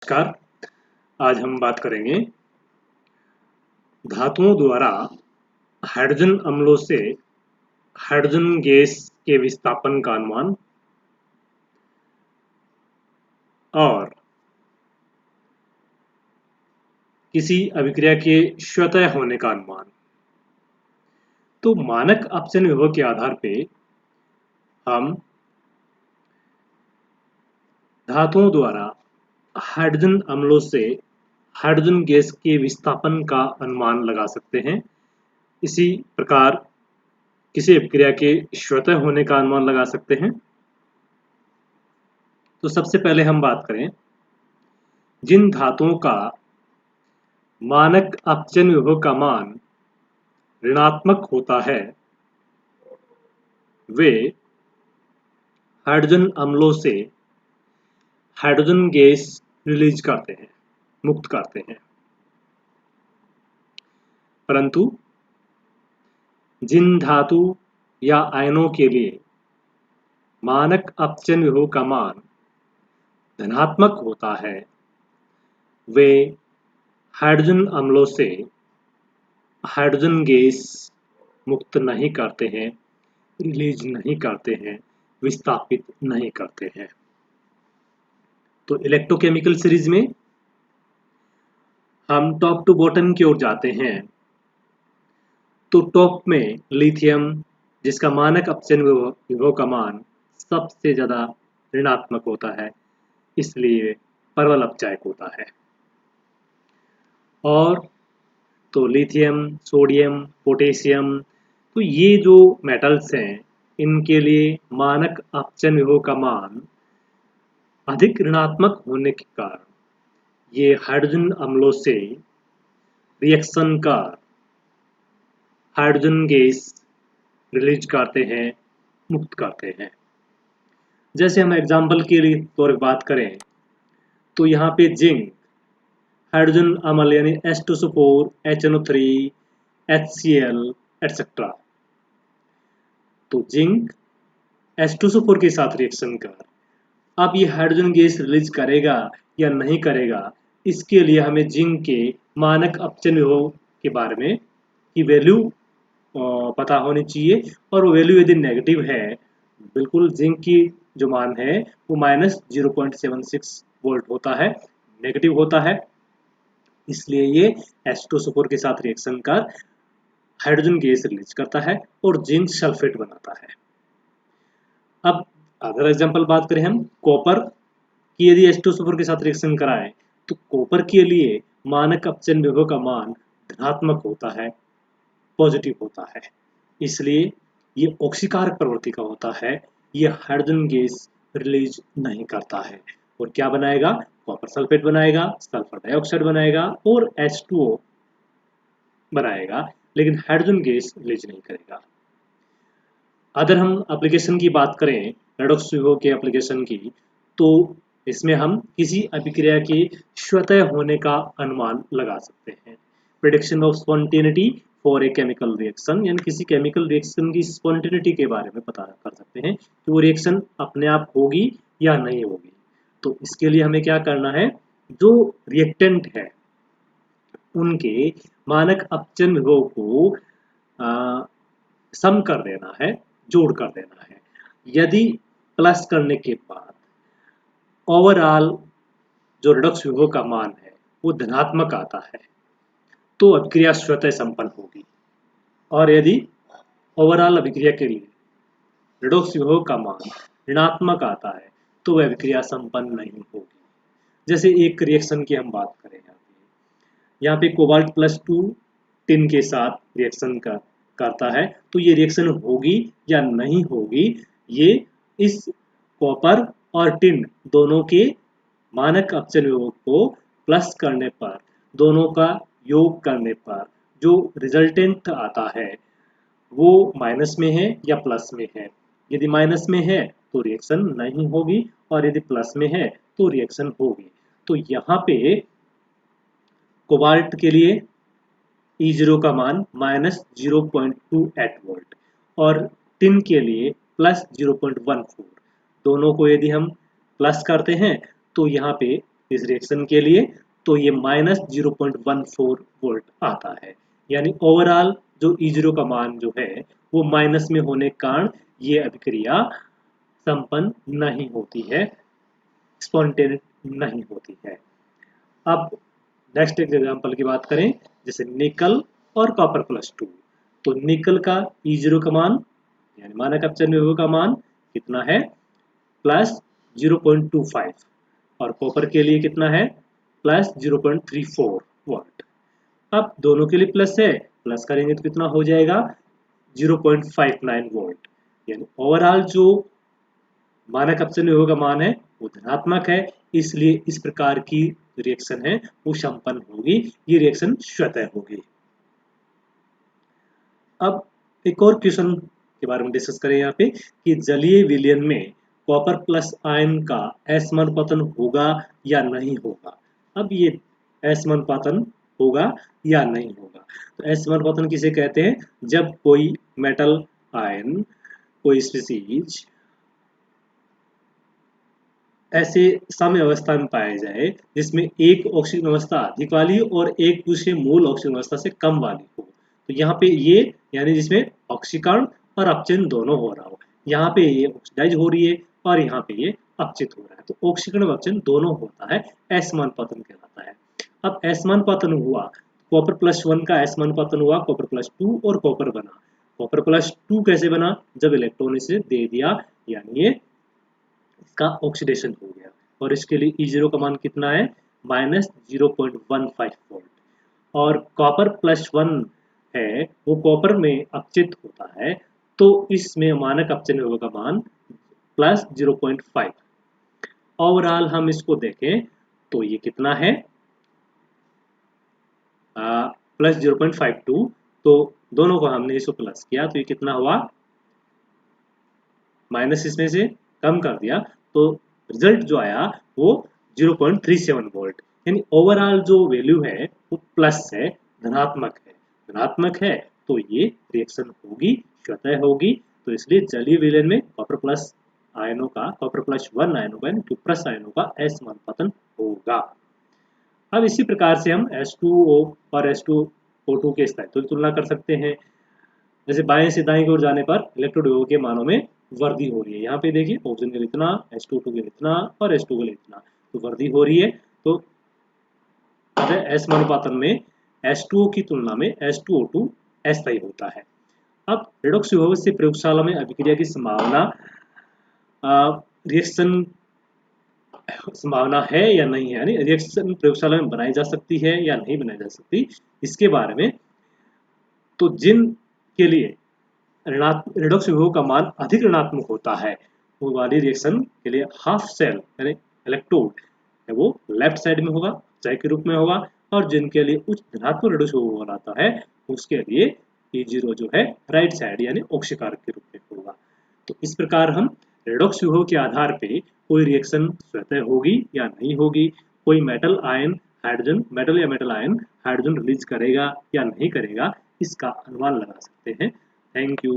नमस्कार। आज हम बात करेंगे धातुओं द्वारा हाइड्रोजन अम्लों से हाइड्रोजन गैस के विस्थापन का अनुमान और किसी अभिक्रिया के स्वतः होने का अनुमान। तो मानक अपचयन विभव के आधार पे हम धातुओं द्वारा हाइड्रोजन अम्लों से हाइड्रोजन गैस के विस्थापन का अनुमान लगा सकते हैं। इसी प्रकार किसी अभिक्रिया के स्वतः होने का अनुमान लगा सकते हैं। तो सबसे पहले हम बात करें जिन धातुओं का मानक अपचयन विभव का मान ऋणात्मक होता है वे हाइड्रोजन अम्लों से हाइड्रोजन गैस रिलीज करते हैं, मुक्त करते हैं। परंतु जिन धातु या आयनों के लिए मानक अपचयन विभव का मान धनात्मक होता है वे हाइड्रोजन अम्लों से हाइड्रोजन गैस मुक्त नहीं करते हैं, रिलीज नहीं करते हैं, विस्थापित नहीं करते हैं। तो इलेक्ट्रोकेमिकल सीरीज में हम टॉप टू बॉटम की ओर जाते हैं। तो टॉप में लिथियम जिसका मानक अपचयन विभव का मान सबसे ज्यादा ऋणात्मक होता है, इसलिए प्रबल अपचायक होता है। और तो लिथियम, सोडियम, पोटेशियम, तो ये जो मेटल्स हैं इनके लिए मानक अपचयन विभव का मान अधिक ऋणात्मक होने के कारण ये हाइड्रोजन अम्लों से रिएक्शन कर हाइड्रोजन गैस रिलीज करते हैं, मुक्त करते हैं। जैसे हम एग्जाम्पल के लिए तौर पर बात करें तो यहाँ पे जिंक हाइड्रोजन अम्ल यानी H2SO4, HNO3, HCl एटसेट्रा। तो जिंक H2SO4 के साथ रिएक्शन कर अब ये हाइड्रोजन गैस रिलीज करेगा या नहीं करेगा, इसके लिए हमें जिंक के मानक अपचयन विभव के बारे में की वैल्यू पता होनी चाहिए। और वो वैल्यू यदि नेगेटिव है, बिल्कुल जिंक की जो मान है वो -0.76 वोल्ट होता है, नेगेटिव होता है, इसलिए ये H2SO4 के साथ रिएक्शन कर हाइड्रोजन गैस रिलीज करता है और जिंक सल्फेट बनाता है। अब अगर एग्जांपल बात करें हम कॉपर की, यदि H2SO4 के साथ रिएक्शन कराएं तो कॉपर के लिए मानक अपचयन विभव का मान धनात्मक होता है, पॉजिटिव होता है, इसलिए ये ऑक्सीकारक प्रवृत्ति का होता है, ये हाइड्रोजन गैस रिलीज नहीं करता है और क्या बनाएगा, कॉपर सल्फेट बनाएगा, सल्फर डाइऑक्साइड बनाएगा और H2O बनाएगा, लेकिन हाइड्रोजन गैस रिलीज नहीं करेगा। अगर हम एप्लीकेशन की बात करें रेडॉक्स विभव के एप्लीकेशन की, तो इसमें हम किसी अभिक्रिया के स्वतः होने का अनुमान लगा सकते हैं। Prediction of spontaneity for a chemical reaction, यानी किसी केमिकल रिएक्शन की स्पॉन्टेनिटी के बारे में पता कर सकते हैं कि वो रिएक्शन अपने आप होगी या नहीं होगी। तो इसके लिए हमें क्या करना है, जो रिएक्टेंट है उनके मानक अपचयन विभव को सम कर देना है, जोड़ कर देना है। यदि प्लस करने के बाद ओवरऑल जो रेडॉक्स विभव का मान है वो धनात्मक आता है तो अभिक्रिया स्वतः संपन्न होगी, और यदि ओवरऑल अभिक्रिया के लिए रेडॉक्स विभव का मान ऋणात्मक आता है तो वह अभिक्रिया संपन्न नहीं होगी। जैसे एक रिएक्शन की हम बात करें, यहाँ पे कोबाल्ट +2 टिन के साथ रिएक्शन करता है, तो ये रिएक्शन होगी या नहीं होगी, ये इस कॉपर और टिन दोनों के मानक अपचयन विभव को प्लस करने पर, दोनों का योग करने पर जो रिजल्टेंट आता है वो माइनस में है या प्लस में है। यदि माइनस में है तो रिएक्शन नहीं होगी और यदि प्लस में है तो रिएक्शन होगी। तो यहाँ पे कोबाल्ट के लिए E0 का मान -0.28 वोल्ट और टिन के लिए +0.14, दोनों को यदि हम प्लस करते हैं तो यहाँ पे इस रिएक्शन के लिए, तो ये -0.14 वोल्ट आता है। यानी ओवरऑल जो E0 का मान जो है वो माइनस में होने के कारण ये अभिक्रिया संपन्न नहीं होती है, स्पॉन्टेनियस नहीं होती है। अब नेक्स्ट एग्जांपल की बात करें, जैसे निकल और कॉपर +2। तो निकल का E0 का मान यानी मानक अपचन विभव का मान कितना है, +0.25, और कॉपर के लिए कितना है, +0.34 वोल्ट। अब दोनों के लिए प्लस है, प्लस करेंगे तो कितना हो जाएगा, 0.59 वोल्ट। यानी ओवरऑल जो मानक अपचन विभव का मान है वो धनात्मक है, इसलिए इस प्रकार की रिएक्शन है वो संपन्न होगी, ये रिएक्शन स्वतः होगी। अब एक और क्वेश्चन के बारे में डिस्कस करें यहाँ पे कि जलीय विलयन में कॉपर प्लस आयन का असमानुपातन होगा या नहीं होगा। अब ये असमानुपातन होगा या नहीं होगा, तो असमानुपातन किसे कहते हैं, जब कोई मेटल आयन, कोई स्पीसीज ऐसे साम्य अवस्था में पाया जाए जिसमें एक ऑक्सीजन अवस्था अधिक वाली और एक दूसरे मूल ऑक्सीजन अवस्था से कम वाली हो। तो यहाँ पे ये यानी जिसमें ऑक्सीकरण और अपचयन दोनों हो रहा हो, यहाँ पे ये ऑक्सीडाइज हो रही है और यहाँ पे ये अपचित हो रहा है, तो ऑक्सीकरण और अपचयन दोनों होता है, असमानुपातन कहलाता है। अब असमानुपातन हुआ, कॉपर +1 का असमानुपातन हुआ कॉपर +2 और कॉपर बना। कॉपर +2 कैसे बना, जब इलेक्ट्रॉन इसे दे दिया, यानी ये इसका ऑक्सीडेशन हो गया, और इसके लिए E0 का मान कितना है, -0.15 वोल्ट। और कॉपर +1 है वो कॉपर में अपचित होता है, तो इसमें मानक अपचन विभव का मान +0.5। ओवरऑल हम इसको देखें तो ये कितना है, +0.52, तो दोनों को हमने इसको प्लस किया तो ये कितना हुआ, माइनस इसमें से कम कर दिया तो रिजल्ट जो आया वो 0.37 वोल्ट। यानी ओवरऑल जो वैल्यू है वो प्लस है, धनात्मक है, तो ये रिएक्शन होगी, स्वतः होगी। तो इसलिए जलीय विलयन में कॉपर +1 आयनों का प्लस आयनों का असमानुपातन होगा। अब इसी प्रकार से हम H2O और H2O2 के स्थायित्व की तुलना कर सकते हैं। जैसे बाएं से दाएं की ओर जाने पर इलेक्ट्रोड विभव के मानों में वृद्धि हो रही है। यहाँ पे देखिए ऑक्सीजन के लिए इतना, H2O2 के लिए इतना और H2O के लिए इतना, तो वृद्धि हो रही है। तो असमानुपातन में H2O की तुलना में H2O2 अस्थायी होता है। अब रेडॉक्स विभव से प्रयोगशाला में अभिक्रिया की रिएक्शन संभावना है या नहीं है, यानी रिएक्शन प्रयोगशाला में बनाई जा सकती है या नहीं बनाई जा सकती, इसके बारे में। तो जिन के लिए रेडॉक्स विभव का मान अधिक ऋणात्मक होता है वो वाली रिएक्शन के लिए हाफ सेल यानी इलेक्ट्रोड है वो लेफ्ट साइड में होगा, चाय के रूप में होगा, और जिनके लिए उच्च धनात्मक रेडॉक्स विभव बनाता है उसके लिए E0 जो है राइट साइड यानी ऑक्सीकारक के रूप में होगा। तो इस प्रकार हम रेडॉक्स विभव के आधार पे कोई रिएक्शन स्वतः होगी या नहीं होगी, कोई मेटल या मेटल आयन हाइड्रोजन रिलीज करेगा या नहीं करेगा, इसका अनुमान लगा सकते हैं। Thank you.